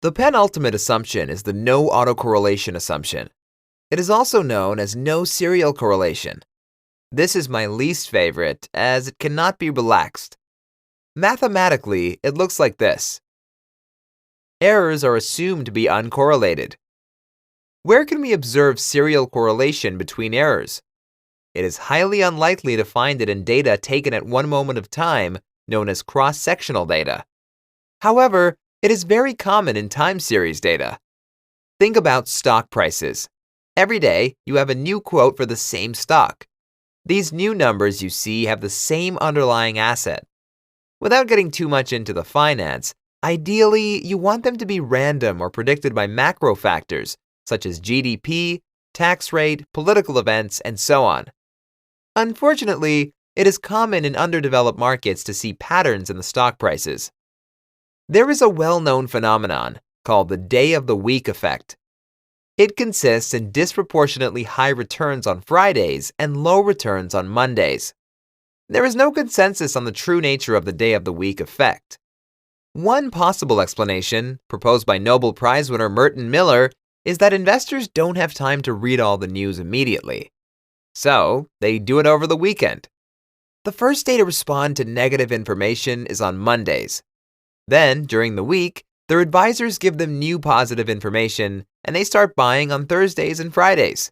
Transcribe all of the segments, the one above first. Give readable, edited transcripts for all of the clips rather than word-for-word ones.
The penultimate assumption is the no autocorrelation assumption. It is also known as no serial correlation. This is my least favorite, as it cannot be relaxed. Mathematically, it looks like this. Errors are assumed to be uncorrelated. Where can we observe serial correlation between errors? It is highly unlikely to find it in data taken at one moment of time, known as cross-sectional data. However, it is very common in time series data. Think about stock prices. Every day, you have a new quote for the same stock. These new numbers you see have the same underlying asset. Without getting too much into the finance, ideally, you want them to be random or predicted by macro factors, such as GDP, tax rate, political events, and so on. Unfortunately, it is common in underdeveloped markets to see patterns in the stock prices. There is a well-known phenomenon called the day of the week effect. It consists in disproportionately high returns on Fridays and low returns on Mondays. There is no consensus on the true nature of the day of the week effect. One possible explanation, proposed by Nobel Prize winner Merton Miller, is that investors don't have time to read all the news immediately. So, they do it over the weekend. The first day to respond to negative information is on Mondays. Then, during the week, their advisors give them new positive information, and they start buying on Thursdays and Fridays.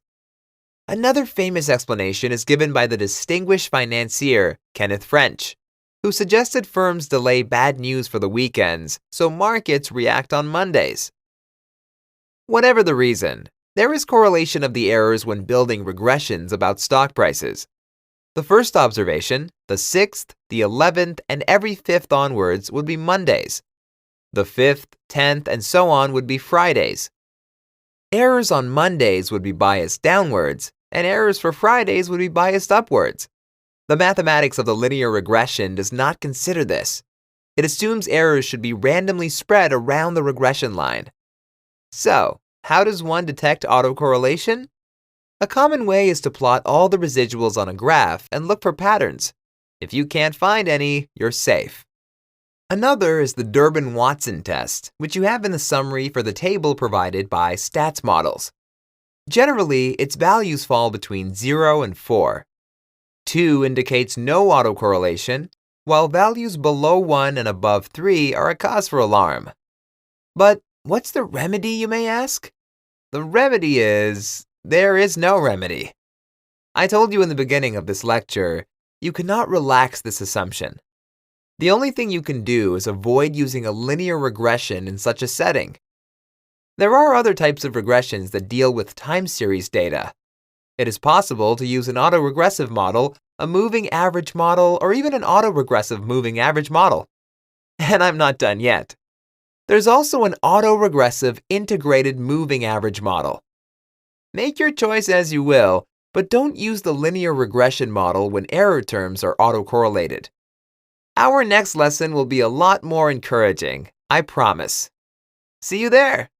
Another famous explanation is given by the distinguished financier Kenneth French, who suggested firms delay bad news for the weekends so markets react on Mondays. Whatever the reason, there is correlation of the errors when building regressions about stock prices. The first observation, the 6th, the 11th, and every 5th onwards would be Mondays. The 5th, 10th, and so on would be Fridays. Errors on Mondays would be biased downwards, and errors for Fridays would be biased upwards. The mathematics of the linear regression does not consider this. It assumes errors should be randomly spread around the regression line. So, how does one detect autocorrelation? A common way is to plot all the residuals on a graph and look for patterns. If you can't find any, you're safe. Another is the Durbin-Watson test, which you have in the summary for the table provided by stats models. Generally, its values fall between 0 and 4. 2 indicates no autocorrelation, while values below 1 and above 3 are a cause for alarm. But what's the remedy, you may ask? The remedy is, there is no remedy. I told you in the beginning of this lecture, you cannot relax this assumption. The only thing you can do is avoid using a linear regression in such a setting. There are other types of regressions that deal with time series data. It is possible to use an autoregressive model, a moving average model, or even an autoregressive moving average model. And I'm not done yet. There's also an autoregressive integrated moving average model. Make your choice as you will, but don't use the linear regression model when error terms are autocorrelated. Our next lesson will be a lot more encouraging, I promise. See you there!